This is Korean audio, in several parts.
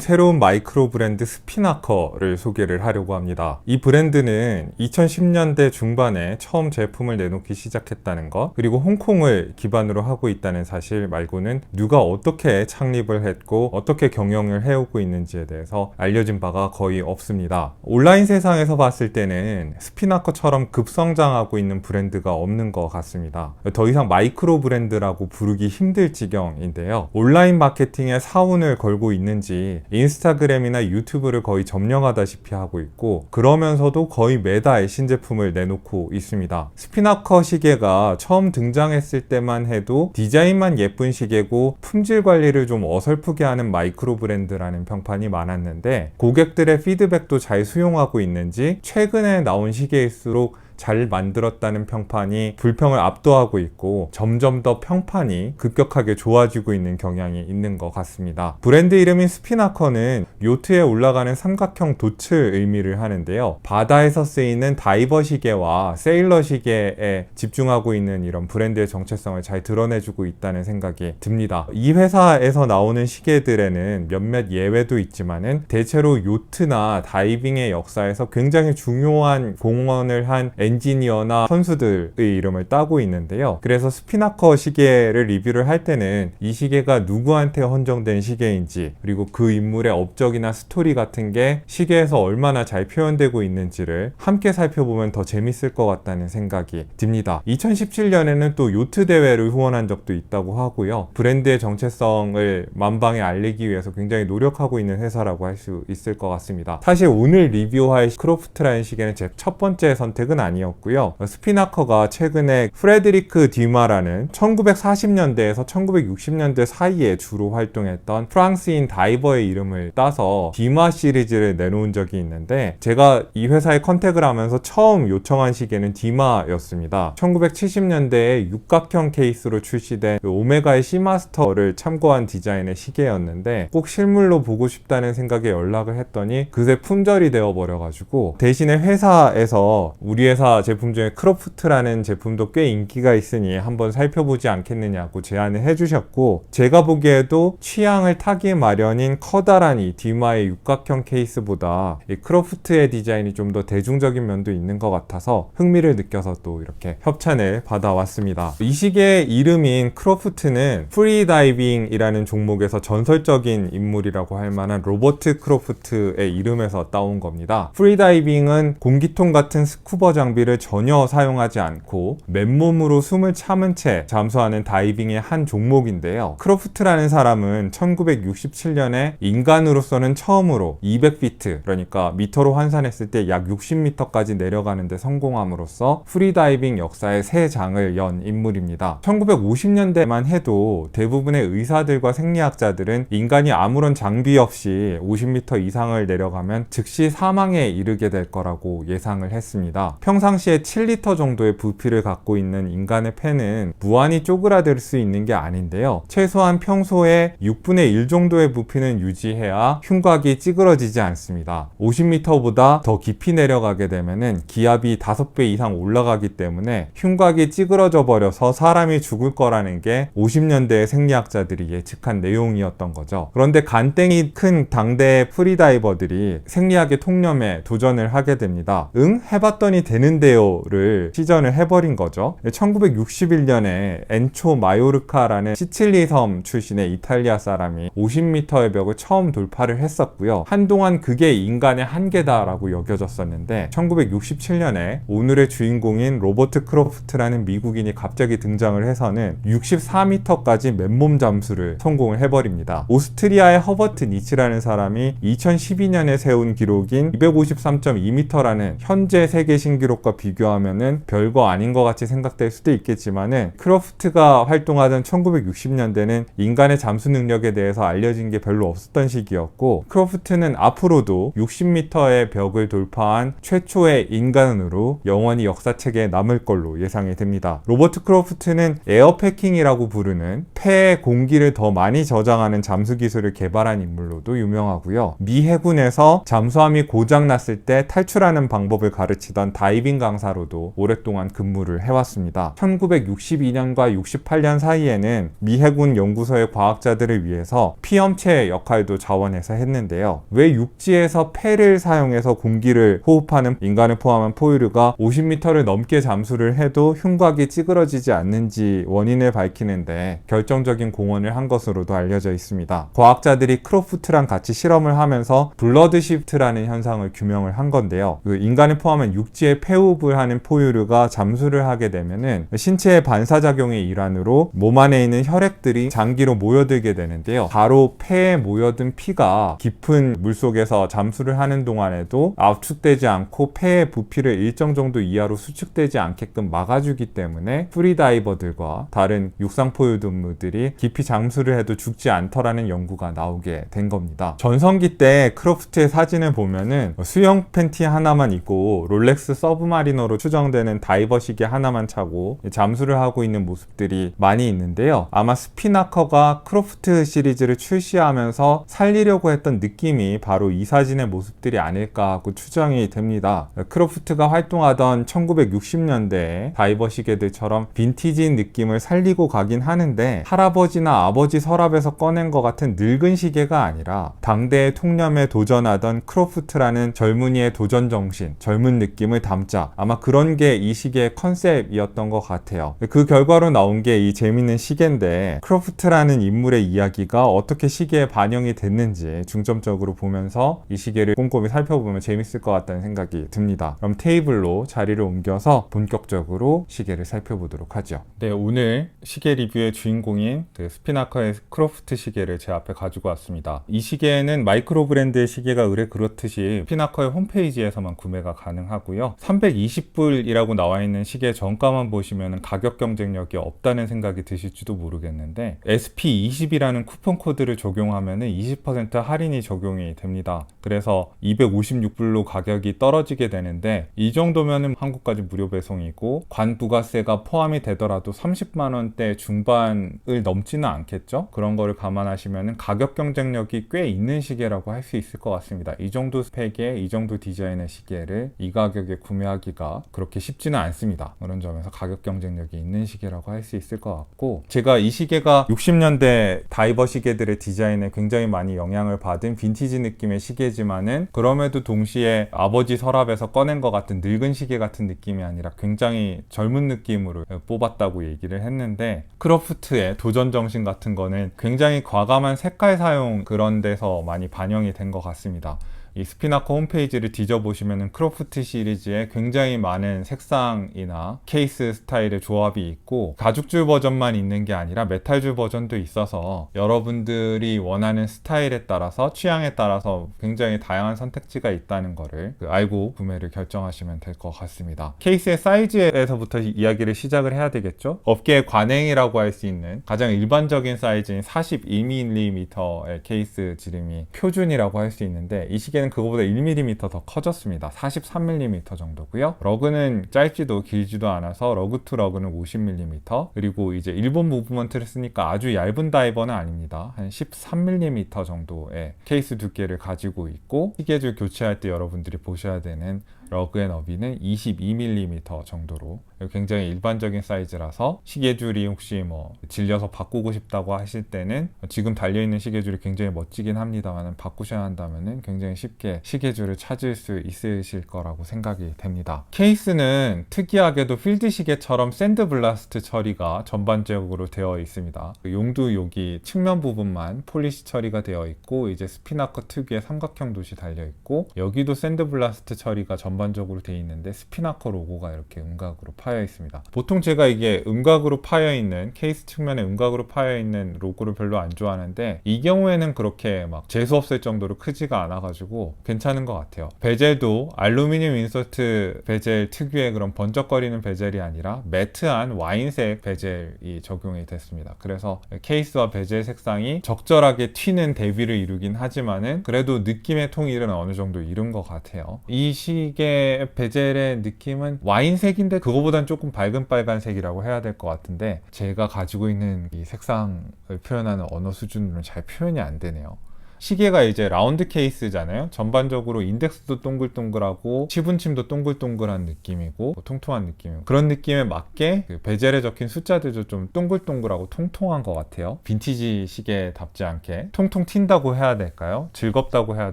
새로운 마이크로 브랜드 스피나커를 소개를 하려고 합니다. 이 브랜드는 2010년대 중반에 처음 제품을 내놓기 시작했다는 것, 그리고 홍콩을 기반으로 하고 있다는 사실 말고는 누가 어떻게 창립을 했고 어떻게 경영을 해오고 있는지에 대해서 알려진 바가 거의 없습니다. 온라인 세상에서 봤을 때는 스피나커처럼 급성장하고 있는 브랜드가 없는 것 같습니다. 더 이상 마이크로 브랜드라고 부르기 힘들 지경인데요. 온라인 마케팅에 사운을 걸고 있는지 인스타그램이나 유튜브를 거의 점령하다시피 하고 있고, 그러면서도 거의 매달 신제품을 내놓고 있습니다. 스피나커 시계가 처음 등장했을 때만 해도 디자인만 예쁜 시계고 품질 관리를 좀 어설프게 하는 마이크로 브랜드라는 평판이 많았는데, 고객들의 피드백도 잘 수용하고 있는지 최근에 나온 시계일수록 잘 만들었다는 평판이 불평을 압도하고 있고, 점점 더 평판이 급격하게 좋아지고 있는 경향이 있는 것 같습니다. 브랜드 이름인 스피나커는 요트에 올라가는 삼각형 돛을 의미를 하는데요. 바다에서 쓰이는 다이버 시계와 세일러 시계에 집중하고 있는 이런 브랜드의 정체성을 잘 드러내주고 있다는 생각이 듭니다. 이 회사에서 나오는 시계들에는 몇몇 예외도 있지만은 대체로 요트나 다이빙의 역사에서 굉장히 중요한 공헌을 한 엔지니어나 선수들의 이름을 따고 있는데요. 그래서 스피나커 시계를 리뷰를 할 때는 이 시계가 누구한테 헌정된 시계인지, 그리고 그 인물의 업적이나 스토리 같은 게 시계에서 얼마나 잘 표현되고 있는지를 함께 살펴보면 더 재밌을 것 같다는 생각이 듭니다. 2017년에는 또 요트 대회를 후원한 적도 있다고 하고요. 브랜드의 정체성을 만방에 알리기 위해서 굉장히 노력하고 있는 회사라고 할 수 있을 것 같습니다. 사실 오늘 리뷰할 크로프트라는 시계는 제 첫 번째 선택은 아니었고요. 스피나커가 최근에 프레드리크 듀마라는 1940년대에서 1960년대 사이에 주로 활동했던 프랑스인 다이버의 이름을 따서 듀마 시리즈를 내놓은 적이 있는데, 제가 이 회사에 컨택을 하면서 처음 요청한 시계는 듀마였습니다. 1970년대에 육각형 케이스로 출시된 오메가의 시마스터를 참고한 디자인의 시계였는데, 꼭 실물로 보고 싶다는 생각에 연락을 했더니 그새 품절이 되어버려가지고, 대신에 회사에서 우리 회사 제품 중에 크로프트라는 제품도 꽤 인기가 있으니 한번 살펴보지 않겠느냐고 제안을 해주셨고, 제가 보기에도 취향을 타기 마련인 커다란 이 듀마의 육각형 케이스보다 이 크로프트의 디자인이 좀 더 대중적인 면도 있는 것 같아서 흥미를 느껴서 또 이렇게 협찬을 받아왔습니다. 이 시계의 이름인 크로프트는 프리다이빙이라는 종목에서 전설적인 인물이라고 할 만한 로버트 크로프트의 이름에서 따온 겁니다. 프리다이빙은 공기통 같은 스쿠버 장비를 전혀 사용하지 않고 맨몸으로 숨을 참은 채 잠수하는 다이빙의 한 종목인데요. 크로프트라는 사람은 1967년에 인간으로서는 처음으로 200피트, 그러니까 미터로 환산했을 때 약 60m까지 내려가는데 성공함으로써 프리다이빙 역사의 새 장을 연 인물입니다. 1950년대만 해도 대부분의 의사들과 생리학자들은 인간이 아무런 장비 없이 50m 이상을 내려가면 즉시 사망에 이르게 될 거라고 예상을 했습니다. 평상시에 7리터 정도의 부피를 갖고 있는 인간의 폐는 무한히 쪼그라들 수 있는 게 아닌데요. 최소한 평소에 6분의 1 정도의 부피는 유지해야 흉곽이 찌그러지지 않습니다. 50m보다 더 깊이 내려가게 되면은 기압이 5배 이상 올라가기 때문에 흉곽이 찌그러져 버려서 사람이 죽을 거라는 게 50년대의 생리학자들이 예측한 내용이었던 거죠. 그런데 간땡이 큰 당대의 프리다이버들이 생리학의 통념에 도전을 하게 됩니다. 해봤더니 되는데요를 시전을 해버린 거죠. 1961년에 엔초 마요르카라는 시칠리 섬 출신의 이탈리아 사람이 50m의 벽을 처음 돌파를 했었고요. 한동안 그게 인간의 한계다라고 여겨졌었는데, 1967년에 오늘의 주인공인 로버트 크로프트라는 미국인이 갑자기 등장을 해서는 64m까지 맨몸 잠수를 성공을 해버립니다. 오스트리아의 허버트 니츠라는 사람이 2012년에 세운 기록인 253.2m라는 현재 세계 신기록과 비교하면은 별거 아닌 것 같이 생각될 수도 있겠지만은, 크로프트가 활동하던 1960년대는 인간의 잠수 능력에 대해서 알려진 게 별로 없었던 시기였고, 크로프트는 앞으로도 60m의 벽을 돌파한 최초의 인간으로 영원히 역사책에 남을 걸로 예상이 됩니다. 로버트 크로프트는 에어패킹이라고 부르는 폐에 공기를 더 많이 저장하는 잠수 기술을 개발한 인물로도 유명하고요. 미 해군에서 잠수함이 고장났을 때 탈출하는 방법을 가르치던 다이빙 비행 강사로도 오랫동안 근무를 해왔습니다. 1962년과 68년 사이에는 미 해군 연구소의 과학자들을 위해서 피엄체 역할도 자원해서 했는데요. 왜 육지에서 폐를 사용해서 공기를 호흡하는 인간을 포함한 포유류가 50m를 넘게 잠수를 해도 흉곽이 찌그러지지 않는지 원인을 밝히는데 결정적인 공헌을 한 것으로도 알려져 있습니다. 과학자들이 크로프트랑 같이 실험을 하면서 블러드 시프트라는 현상을 규명을 한 건데요. 인간을 포함한 육지에 폐호흡을 하는 포유류가 잠수를 하게 되면은 신체의 반사작용의 일환으로 몸 안에 있는 혈액들이 장기로 모여들게 되는데요. 바로 폐에 모여든 피가 깊은 물속에서 잠수를 하는 동안에도 압축되지 않고 폐의 부피를 일정 정도 이하로 수축되지 않게끔 막아주기 때문에 프리다이버들과 다른 육상포유동물들이 깊이 잠수를 해도 죽지 않더라는 연구가 나오게 된 겁니다. 전성기 때 크로프트의 사진을 보면은 수영 팬티 하나만 입고 롤렉스 서브마리너로 추정되는 다이버 시계 하나만 차고 잠수를 하고 있는 모습들이 많이 있는데요. 아마 스피나커가 크로프트 시리즈를 출시하면서 살리려고 했던 느낌이 바로 이 사진의 모습들이 아닐까 하고 추정이 됩니다. 크로프트가 활동하던 1960년대에 다이버 시계들처럼 빈티지인 느낌을 살리고 가긴 하는데 할아버지나 아버지 서랍에서 꺼낸 것 같은 늙은 시계가 아니라 당대의 통념에 도전하던 크로프트라는 젊은이의 도전 정신, 젊은 느낌을 담자. 아마 그런 게 이 시계의 컨셉이었던 것 같아요. 그 결과로 나온 게 이 재밌는 시계인데 크로프트라는 인물의 이야기가 어떻게 시계에 반영이 됐는지 중점적으로 보면서 이 시계를 꼼꼼히 살펴보면 재밌을 것 같다는 생각이 듭니다. 그럼 테이블로 자리를 옮겨서 본격적으로 시계를 살펴보도록 하죠. 네, 오늘 시계 리뷰의 주인공인 스피나커의 크로프트 시계를 제 앞에 가지고 왔습니다. 이 시계는 마이크로 브랜드의 시계가 의뢰 그렇듯이 스피나커의 홈페이지에서만 구매가 가능하고요. 320불이라고 나와 있는 시계 정가만 보시면 가격 경쟁력이 없다는 생각이 드실지도 모르겠는데 SP20이라는 쿠폰 코드를 적용하면 20% 할인이 적용이 됩니다. 그래서 256불로 가격이 떨어지게 되는데 이 정도면 한국까지 무료 배송이고 관부가세가 포함이 되더라도 30만원대 중반을 넘지는 않겠죠? 그런 거를 감안하시면 가격 경쟁력이 꽤 있는 시계라고 할 수 있을 것 같습니다. 이 정도 스펙에 이 정도 디자인의 시계를 이 가격에 구매하기가 그렇게 쉽지는 않습니다. 그런 점에서 가격 경쟁력이 있는 시계라고 할 수 있을 것 같고, 제가 이 시계가 60년대 다이버 시계들의 디자인에 굉장히 많이 영향을 받은 빈티지 느낌의 시계지만은 그럼에도 동시에 아버지 서랍에서 꺼낸 것 같은 늙은 시계 같은 느낌이 아니라 굉장히 젊은 느낌으로 뽑았다고 얘기를 했는데, 크로프트의 도전 정신 같은 거는 굉장히 과감한 색깔 사용 그런 데서 많이 반영이 된 것 같습니다. 이 스피나커 홈페이지를 뒤져보시면 크로프트 시리즈에 굉장히 많은 색상이나 케이스 스타일의 조합이 있고 가죽줄 버전만 있는 게 아니라 메탈줄 버전도 있어서 여러분들이 원하는 스타일에 따라서 취향에 따라서 굉장히 다양한 선택지가 있다는 거를 알고 구매를 결정하시면 될 것 같습니다. 케이스의 사이즈에서부터 이야기를 시작을 해야 되겠죠? 업계의 관행이라고 할 수 있는 가장 일반적인 사이즈인 41mm의 케이스 지름이 표준이라고 할 수 있는데 이 시계는 그거보다 1mm 더 커졌습니다. 43mm 정도고요. 러그는 짧지도 길지도 않아서 러그 투 러그는 50mm, 그리고 이제 일본 무브먼트를 쓰니까 아주 얇은 다이버는 아닙니다. 한 13mm 정도의 케이스 두께를 가지고 있고, 시계줄 교체할 때 여러분들이 보셔야 되는 러그의 너비는 22mm 정도로 굉장히 일반적인 사이즈라서 시계줄이 혹시 뭐 질려서 바꾸고 싶다고 하실 때는, 지금 달려있는 시계줄이 굉장히 멋지긴 합니다만 바꾸셔야 한다면 굉장히 쉽게 시계줄을 찾을 수 있으실 거라고 생각이 됩니다. 케이스는 특이하게도 필드 시계처럼 샌드 블라스트 처리가 전반적으로 되어 있습니다. 용도 여기 측면 부분만 폴리시 처리가 되어 있고, 이제 스피나커 특유의 삼각형 돛이 달려 있고, 여기도 샌드 블라스트 처리가 전반적으로 되어 있는데 스피나커 로고가 이렇게 음각으로 파여 있습니다. 보통 제가 이게 음각으로 파여 있는, 케이스 측면에 음각으로 파여 있는 로고를 별로 안 좋아하는데 이 경우에는 그렇게 막 재수 없을 정도로 크지가 않아 가지고 괜찮은 것 같아요. 베젤도 알루미늄 인서트 베젤 특유의 그런 번쩍거리는 베젤이 아니라 매트한 와인색 베젤이 적용이 됐습니다. 그래서 케이스와 베젤 색상이 적절하게 튀는 대비를 이루긴 하지만은 그래도 느낌의 통일은 어느 정도 이룬 것 같아요. 이 시계 베젤의 느낌은 와인색인데 그거보단 조금 밝은 빨간색이라고 해야 될 것 같은데, 제가 가지고 있는 이 색상을 표현하는 언어 수준으로는 잘 표현이 안 되네요. 시계가 이제 라운드 케이스잖아요. 전반적으로 인덱스도 동글동글하고 시분침도 동글동글한 느낌이고 통통한 느낌이고, 그런 느낌에 맞게 그 베젤에 적힌 숫자들도 좀 동글동글하고 통통한 것 같아요. 빈티지 시계답지 않게 통통 튄다고 해야 될까요? 즐겁다고 해야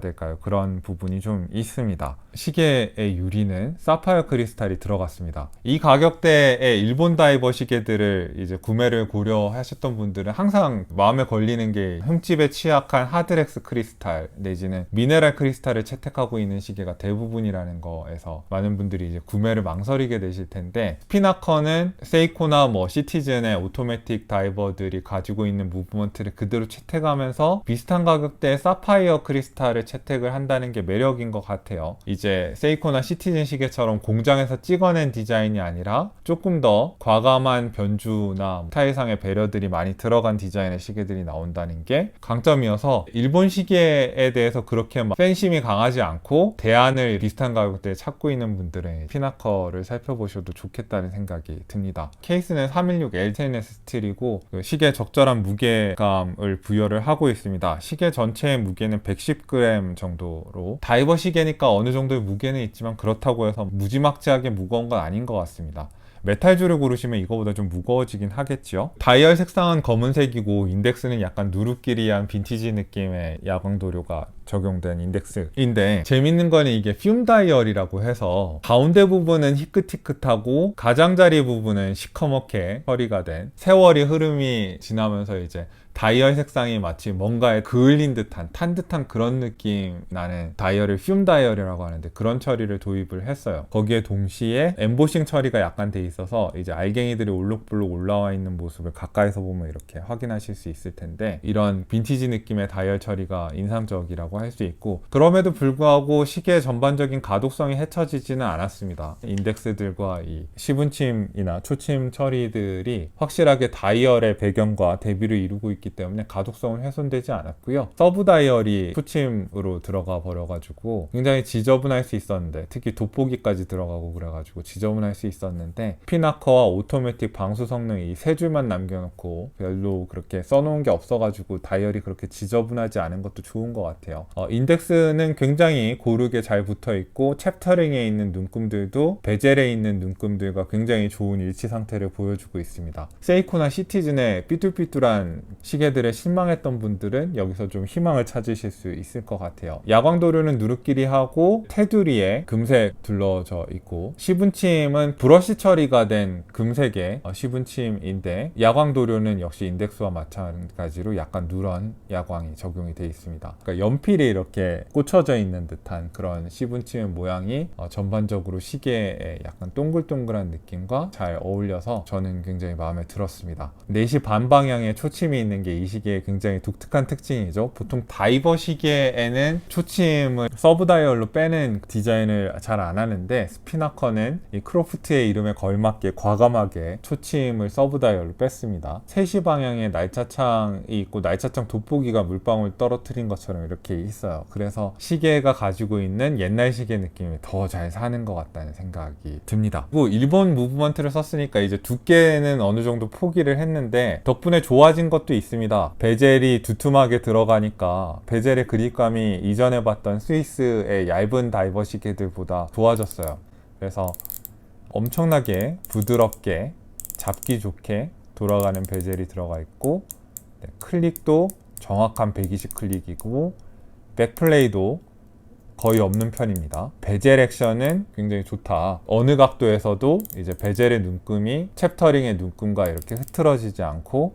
될까요? 그런 부분이 좀 있습니다. 시계의 유리는 사파이어 크리스탈이 들어갔습니다. 이 가격대의 일본 다이버 시계들을 이제 구매를 고려하셨던 분들은 항상 마음에 걸리는 게 흠집에 취약한 하드렉스 크리스탈 내지는 미네랄 크리스탈을 채택하고 있는 시계가 대부분이라는 거에서 많은 분들이 이제 구매를 망설이게 되실 텐데, 스피나커는 세이코나 뭐 시티즌의 오토매틱 다이버들이 가지고 있는 무브먼트를 그대로 채택하면서 비슷한 가격대의 사파이어 크리스탈을 채택을 한다는 게 매력인 것 같아요. 이제 세이코나 시티즌 시계처럼 공장에서 찍어낸 디자인이 아니라 조금 더 과감한 변주나 스타일상의 배려들이 많이 들어간 디자인의 시계들이 나온다는 게 강점이어서, 일본 시계에 대해서 그렇게 막 팬심이 강하지 않고 대안을 비슷한 가격대에 찾고 있는 분들은 피나커를 살펴보셔도 좋겠다는 생각이 듭니다. 케이스는 316 LTNS 스틸이고 시계에 적절한 무게감을 부여를 하고 있습니다. 시계 전체의 무게는 110g 정도로, 다이버 시계니까 어느 정도의 무게는 있지만 그렇다고 해서 무지막지하게 무거운 건 아닌 것 같습니다. 메탈줄을 고르시면 이거보다 좀 무거워지긴 하겠죠. 다이얼 색상은 검은색이고 인덱스는 약간 누르끼리한 빈티지 느낌의 야광도료가 적용된 인덱스인데, 재밌는 거는 이게 퓨움 다이얼이라고 해서 가운데 부분은 희끗희끗하고 가장자리 부분은 시커멓게 처리가 된, 세월이 흐름이 지나면서 이제 다이얼 색상이 마치 뭔가에 그을린 듯한, 탄 듯한 그런 느낌 나는 다이얼을 퓨움 다이얼이라고 하는데, 그런 처리를 도입을 했어요. 거기에 동시에 엠보싱 처리가 약간 돼 있어서 이제 알갱이들이 올록블록 올라와 있는 모습을 가까이서 보면 이렇게 확인하실 수 있을 텐데, 이런 빈티지 느낌의 다이얼 처리가 인상적이라고 할 수 있고, 그럼에도 불구하고 시계의 전반적인 가독성이 해쳐지지는 않았습니다. 인덱스들과 이 시분침이나 초침 처리들이 확실하게 다이얼의 배경과 대비를 이루고 있기 때문에 가독성은 훼손되지 않았고요. 서브 다이얼이 초침으로 들어가 버려가지고 굉장히 지저분할 수 있었는데, 특히 돋보기까지 들어가고 그래가지고 지저분할 수 있었는데, 피나커와 오토매틱 방수 성능 이 세 줄만 남겨놓고 별로 그렇게 써놓은 게 없어가지고 다이얼이 그렇게 지저분하지 않은 것도 좋은 것 같아요. 인덱스는 굉장히 고르게 잘 붙어있고, 챕터링에 있는 눈금들도 베젤에 있는 눈금들과 굉장히 좋은 일치 상태를 보여주고 있습니다. 세이코나 시티즌의 삐뚤삐뚤한 시계들에 실망했던 분들은 여기서 좀 희망을 찾으실 수 있을 것 같아요. 야광도료는 누르끼리 하고 테두리에 금색 둘러져 있고, 시분침은 브러쉬 처리가 된 금색의 시분침인데, 야광도료는 역시 인덱스와 마찬가지로 약간 누런 야광이 적용이 되어 있습니다. 그러니까 연필이 이렇게 꽂혀져 있는 듯한 그런 시분침의 모양이 전반적으로 시계에 약간 동글동글한 느낌과 잘 어울려서 저는 굉장히 마음에 들었습니다. 4시 반 방향에 초침이 있는 게 이 시계의 굉장히 독특한 특징이죠. 보통 다이버 시계에는 초침을 서브 다이얼로 빼는 디자인을 잘 안 하는데, 스피나커는 이 크로프트의 이름에 걸맞게 과감하게 초침을 서브 다이얼로 뺐습니다. 3시 방향에 날짜창이 있고, 날짜창 돋보기가 물방울 떨어뜨린 것처럼 이렇게 있어요. 그래서 시계가 가지고 있는 옛날 시계 느낌이 더 잘 사는 것 같다는 생각이 듭니다. 그리고 일본 무브먼트를 썼으니까 이제 두께는 어느 정도 포기를 했는데, 덕분에 좋아진 것도 있습니다. 베젤이 두툼하게 들어가니까 베젤의 그립감이 이전에 봤던 스위스의 얇은 다이버 시계들보다 좋아졌어요. 그래서 엄청나게 부드럽게 잡기 좋게 돌아가는 베젤이 들어가 있고, 클릭도 정확한 120 클릭이고, 백플레이도 거의 없는 편입니다. 베젤 액션은 굉장히 좋다. 어느 각도에서도 이제 베젤의 눈금이 챕터링의 눈금과 이렇게 흐트러지지 않고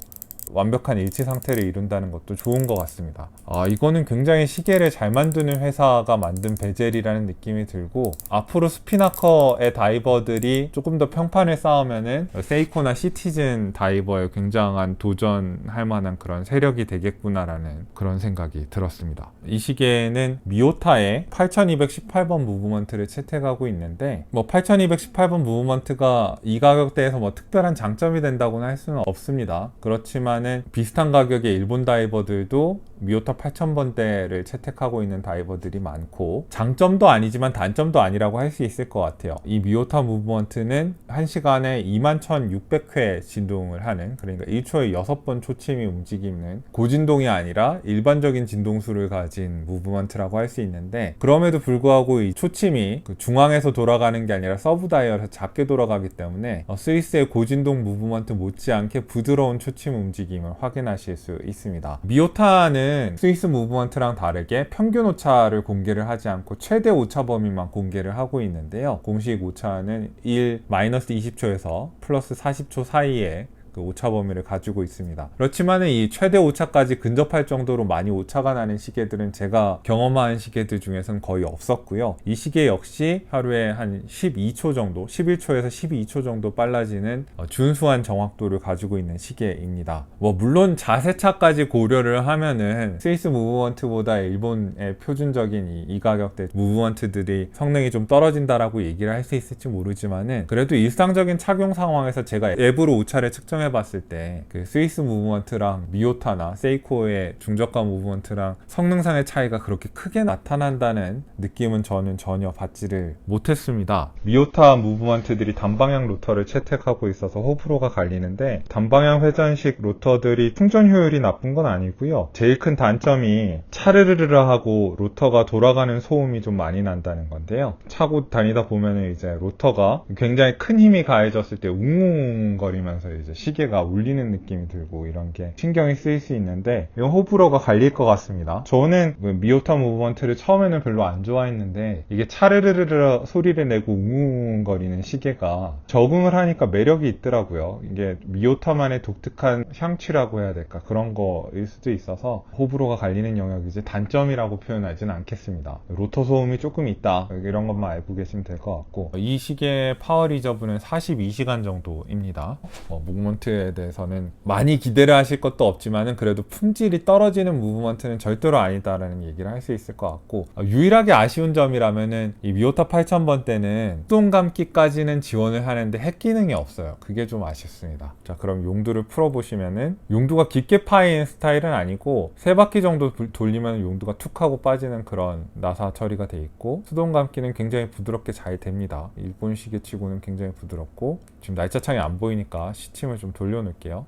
완벽한 일치 상태를 이룬다는 것도 좋은 것 같습니다. 이거는 굉장히 시계를 잘 만드는 회사가 만든 베젤이라는 느낌이 들고, 앞으로 스피나커의 다이버들이 조금 더 평판을 쌓으면은 세이코나 시티즌 다이버에 굉장한 도전할 만한 그런 세력이 되겠구나라는 그런 생각이 들었습니다. 이 시계는 미오타의 8218번 무브먼트를 채택하고 있는데, 8218번 무브먼트가 이 가격대에서 특별한 장점이 된다고는 할 수는 없습니다. 그렇지만 있지만은 비슷한 가격의 일본 다이버들도 미오타 8000번대를 채택하고 있는 다이버들이 많고, 장점도 아니지만 단점도 아니라고 할 수 있을 것 같아요. 이 미오타 무브먼트는 1시간에 21,600회 진동을 하는, 그러니까 1초에 6번 초침이 움직이는 고진동이 아니라 일반적인 진동수를 가진 무브먼트라고 할 수 있는데, 그럼에도 불구하고 이 초침이 그 중앙에서 돌아가는 게 아니라 서브 다이얼에서 작게 돌아가기 때문에 스위스의 고진동 무브먼트 못지않게 부드러운 초침 움직임을 확인하실 수 있습니다. 미오타는 스위스 무브먼트랑 다르게 평균 오차를 공개를 하지 않고 최대 오차 범위만 공개를 하고 있는데요. 공식 오차는 1-20초에서 플러스 40초 사이에 그 오차 범위를 가지고 있습니다. 그렇지만 이 최대 오차까지 근접할 정도로 많이 오차가 나는 시계들은 제가 경험한 시계들 중에서는 거의 없었고요. 이 시계 역시 하루에 한 12초 정도, 11초에서 12초 정도 빨라지는 준수한 정확도를 가지고 있는 시계입니다. 물론 자세차까지 고려를 하면은 스위스 무브먼트보다 일본의 표준적인 이 가격대 무브먼트들이 성능이 좀 떨어진다라고 얘기를 할 수 있을지 모르지만은, 그래도 일상적인 착용 상황에서 제가 앱으로 오차를 측정해 봤을 때 그 스위스 무브먼트랑 미오타나 세이코의 중저가 무브먼트랑 성능상의 차이가 그렇게 크게 나타난다는 느낌은 저는 전혀 받지를 못했습니다. 미오타 무브먼트들이 단방향 로터를 채택하고 있어서 호불호가 갈리는데, 단방향 회전식 로터들이 충전 효율이 나쁜 건 아니고요. 제일 큰 단점이 차르르르 하고 로터가 돌아가는 소음이 좀 많이 난다는 건데요. 차고 다니다 보면은 이제 로터가 굉장히 큰 힘이 가해졌을 때 웅웅거리면서 이제 시계가 울리는 느낌이 들고, 이런 게 신경이 쓰일 수 있는데 이건 호불호가 갈릴 것 같습니다. 저는 미오타 무브먼트를 처음에는 별로 안 좋아했는데, 이게 차르르르 소리를 내고 웅웅거리는 시계가 적응을 하니까 매력이 있더라고요. 이게 미오타만의 독특한 향취라고 해야 될까, 그런 거일 수도 있어서 호불호가 갈리는 영역이지 단점이라고 표현하지는 않겠습니다. 로터 소음이 조금 있다, 이런 것만 알고 계시면 될 것 같고, 이 시계의 파워 리저브는 42시간 정도입니다. 무브먼트에 대해서는 많이 기대를 하실 것도 없지만은, 그래도 품질이 떨어지는 무브먼트는 절대로 아니다라는 얘기를 할 수 있을 것 같고, 유일하게 아쉬운 점이라면은 이 미오타 8000번 때는 수동 감기까지는 지원을 하는데 핵 기능이 없어요. 그게 좀 아쉽습니다. 자, 그럼 용두를 풀어보시면은, 용두가 깊게 파이는 스타일은 아니고 3바퀴 정도 돌리면 용두가 툭 하고 빠지는 그런 나사 처리가 돼 있고, 수동 감기는 굉장히 부드럽게 잘 됩니다. 일본 시계치고는 굉장히 부드럽고, 지금 날짜창이 안 보이니까 시침을 좀 돌려놓을게요.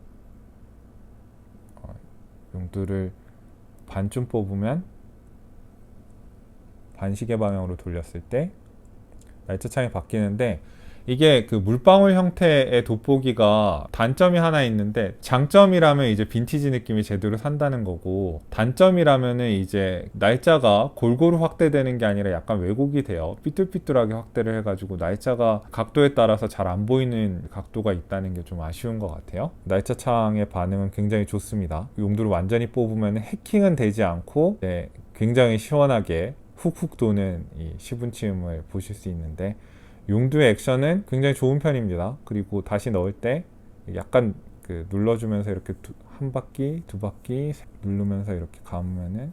용두를 반쯤 뽑으면 반시계 방향으로 돌렸을 때 날짜창이 바뀌는데, 이게 그 물방울 형태의 돋보기가 단점이 하나 있는데, 장점이라면 이제 빈티지 느낌이 제대로 산다는 거고, 단점이라면은 이제 날짜가 골고루 확대되는 게 아니라 약간 왜곡이 돼요. 삐뚤삐뚤하게 확대를 해가지고 날짜가 각도에 따라서 잘 안 보이는 각도가 있다는 게 좀 아쉬운 것 같아요. 날짜창의 반응은 굉장히 좋습니다. 용도를 완전히 뽑으면 해킹은 되지 않고 굉장히 시원하게 훅훅 도는 이 시분침을 보실 수 있는데, 용두의 액션은 굉장히 좋은 편입니다. 그리고 다시 넣을 때 약간 눌러주면서 이렇게 한 바퀴, 두 바퀴 누르면서 이렇게 감으면은,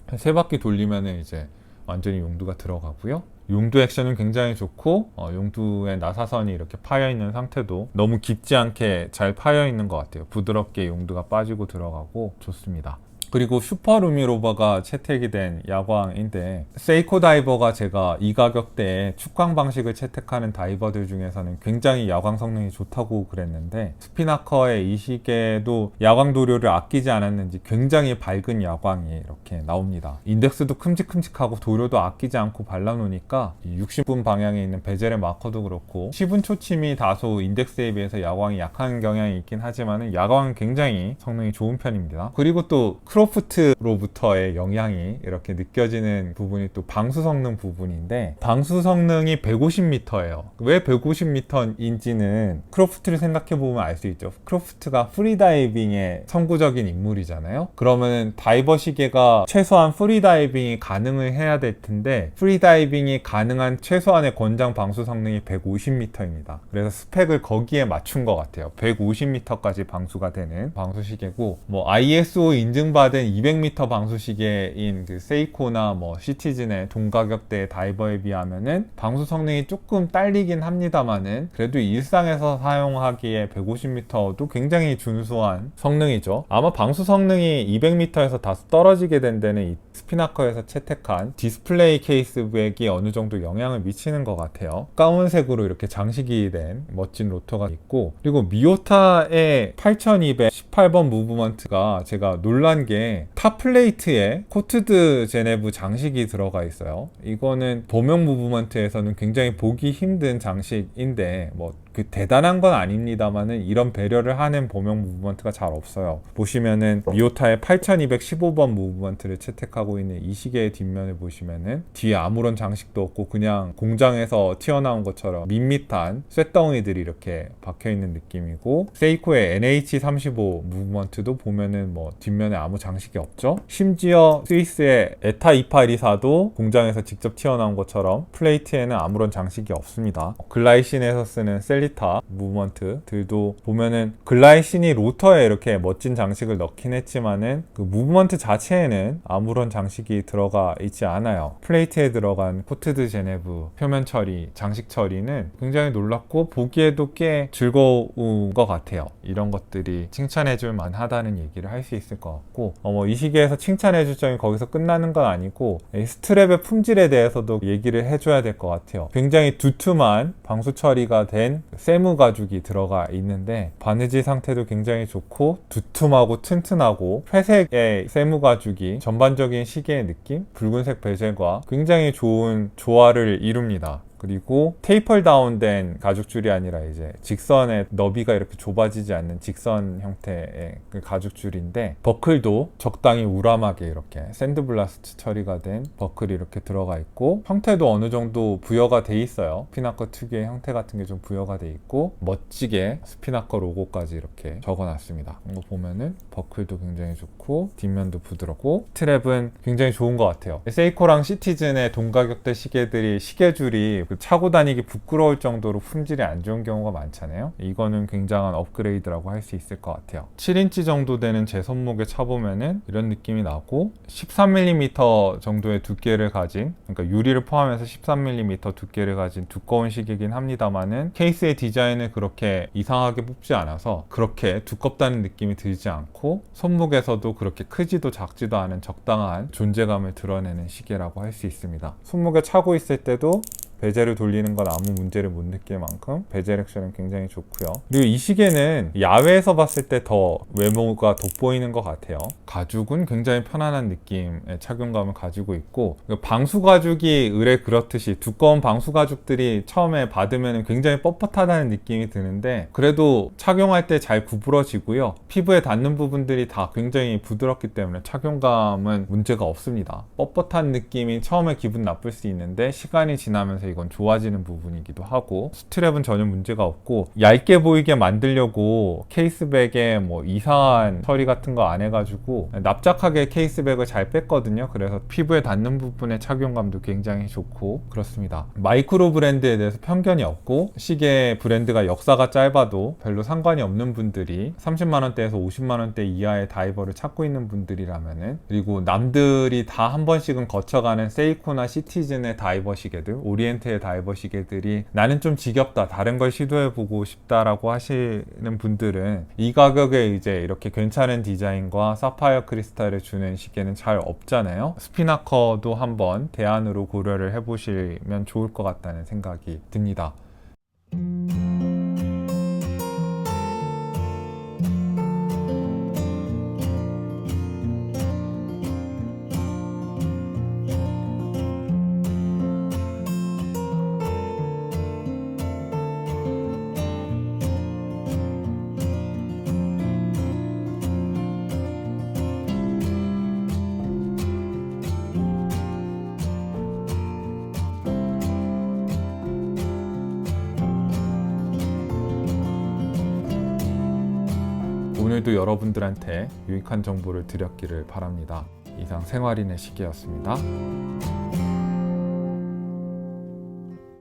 한 3바퀴 돌리면은 이제 완전히 용두가 들어가고요. 용두 액션은 굉장히 좋고, 용두의 나사선이 이렇게 파여 있는 상태도 너무 깊지 않게 잘 파여 있는 것 같아요. 부드럽게 용두가 빠지고 들어가고 좋습니다. 그리고 슈퍼 루미로버가 채택이 된 야광인데, 세이코 다이버가 제가 이 가격대에 축광 방식을 채택하는 다이버들 중에서는 굉장히 야광 성능이 좋다고 그랬는데, 스피나커의 이 시계도 야광 도료를 아끼지 않았는지 굉장히 밝은 야광이 이렇게 나옵니다. 인덱스도 큼직큼직하고 도료도 아끼지 않고 발라놓으니까 60분 방향에 있는 베젤의 마커도 그렇고, 시분 초침이 다소 인덱스에 비해서 야광이 약한 경향이 있긴 하지만 야광은 굉장히 성능이 좋은 편입니다. 그리고 또 크로프트로부터의 영향이 이렇게 느껴지는 부분이 또 방수 성능 부분인데, 방수 성능이 150m예요. 왜 150m인지는 크로프트를 생각해보면 알 수 있죠. 크로프트가 프리다이빙의 선구적인 인물이잖아요. 그러면 다이버 시계가 최소한 프리다이빙이 가능을 해야 될 텐데, 프리다이빙이 가능한 최소한의 권장 방수 성능이 150m입니다. 그래서 스펙을 거기에 맞춘 것 같아요. 150m까지 방수가 되는 방수 시계고, ISO 인증받은 고가된 200m 방수시계인 그 세이코나 뭐 시티즌의 동가격대의 다이버에 비하면은 방수 성능이 조금 딸리긴 합니다만은 그래도 일상에서 사용하기에 150m도 굉장히 준수한 성능이죠. 아마 방수 성능이 200m에서 다소 떨어지게 된 데는 이 스피나커에서 채택한 디스플레이 케이스 백이 어느 정도 영향을 미치는 것 같아요. 까만색으로 이렇게 장식이 된 멋진 로터가 있고, 그리고 미오타의 8218번 무브먼트가 제가 놀란 게 탑 플레이트에 코트드 제네브 장식이 들어가 있어요. 이거는 범용 무브먼트에서는 굉장히 보기 힘든 장식인데 뭐 그 대단한 건 아닙니다만은 이런 배려를 하는 범용 무브먼트가 잘 없어요. 보시면은 미오타의 8215번 무브먼트를 채택하고 있는 이 시계의 뒷면을 보시면은 뒤에 아무런 장식도 없고 그냥 공장에서 튀어나온 것처럼 밋밋한 쇳덩이들이 이렇게 박혀있는 느낌이고, 세이코의 NH35 무브먼트도 보면은 뭐 뒷면에 아무 장식이 없죠. 심지어 스위스의 에타 2824도 공장에서 직접 튀어나온 것처럼 플레이트에는 아무런 장식이 없습니다. 글라이신에서 쓰는 셀리타 무브먼트들도 보면은 글라이신이 로터에 이렇게 멋진 장식을 넣긴 했지만은 그 무브먼트 자체에는 아무런 장식이 들어가 있지 않아요. 플레이트에 들어간 코트드 제네브 표면 처리, 장식 처리는 굉장히 놀랍고 보기에도 꽤 즐거운 것 같아요. 이런 것들이 칭찬해줄 만하다는 얘기를 할 수 있을 것 같고, 이 시기에서 칭찬해줄 점이 거기서 끝나는 건 아니고 스트랩의 품질에 대해서도 얘기를 해줘야 될 것 같아요. 굉장히 두툼한 방수 처리가 된 세무 가죽이 들어가 있는데 바느질 상태도 굉장히 좋고 두툼하고 튼튼하고 회색의 세무 가죽이 전반적인 시계의 느낌, 붉은색 베젤과 굉장히 좋은 조화를 이룹니다. 그리고 테이퍼 다운된 가죽줄이 아니라 이제 직선의 너비가 이렇게 좁아지지 않는 직선 형태의 그 가죽줄인데, 버클도 적당히 우람하게 이렇게 샌드블라스트 처리가 된 버클이 이렇게 들어가 있고, 형태도 어느 정도 부여가 돼 있어요. 스피나커 특유의 형태 같은 게 좀 부여가 돼 있고, 멋지게 스피나커 로고까지 이렇게 적어놨습니다. 이거 보면은 버클도 굉장히 좋고 뒷면도 부드럽고 스트랩은 굉장히 좋은 것 같아요. 세이코랑 시티즌의 동가격대 시계들이 시계줄이 차고 다니기 부끄러울 정도로 품질이 안 좋은 경우가 많잖아요. 이거는 굉장한 업그레이드라고 할 수 있을 것 같아요. 7인치 정도 되는 제 손목에 차보면은 이런 느낌이 나고, 13mm 정도의 두께를 가진, 그러니까 유리를 포함해서 13mm 두께를 가진 두꺼운 시계이긴 합니다만은 케이스의 디자인을 그렇게 이상하게 뽑지 않아서 그렇게 두껍다는 느낌이 들지 않고, 손목에서도 그렇게 크지도 작지도 않은 적당한 존재감을 드러내는 시계라고 할 수 있습니다. 손목에 차고 있을 때도 베젤을 돌리는 건 아무 문제를 못 느낄 만큼 베젤 액션은 굉장히 좋고요. 그리고 이 시계는 야외에서 봤을 때 더 외모가 돋보이는 것 같아요. 가죽은 굉장히 편안한 느낌의 착용감을 가지고 있고, 방수 가죽이 의뢰 그렇듯이 두꺼운 방수 가죽들이 처음에 받으면 굉장히 뻣뻣하다는 느낌이 드는데 그래도 착용할 때 잘 구부러지고요. 피부에 닿는 부분들이 다 굉장히 부드럽기 때문에 착용감은 문제가 없습니다. 뻣뻣한 느낌이 처음에 기분 나쁠 수 있는데 시간이 지나면서 이건 좋아지는 부분이기도 하고, 스트랩은 전혀 문제가 없고, 얇게 보이게 만들려고 케이스백에 뭐 이상한 처리 같은 거 안 해가지고 납작하게 케이스백을 잘 뺐거든요. 그래서 피부에 닿는 부분의 착용감도 굉장히 좋고 그렇습니다. 마이크로 브랜드에 대해서 편견이 없고, 시계 브랜드가 역사가 짧아도 별로 상관이 없는 분들이 30만원대에서 50만원대 이하의 다이버를 찾고 있는 분들이라면은, 그리고 남들이 다 한 번씩은 거쳐가는 세이코나 시티즌의 다이버 시계들, 오리엔트의 다이버 시계들이 나는 좀 지겹다, 다른 걸 시도해보고 싶다라고 하시는 분들은 이 가격에 이제 이렇게 괜찮은 디자인과 사파이어 크리스탈을 주는 시계는 잘 없잖아요. 스피나커도 한번 대안으로 고려를 해보시면 좋을 것 같다는 생각이 듭니다. 오늘도 여러분들한테 유익한 정보를 드렸기를 바랍니다. 이상 생활인의 시계였습니다.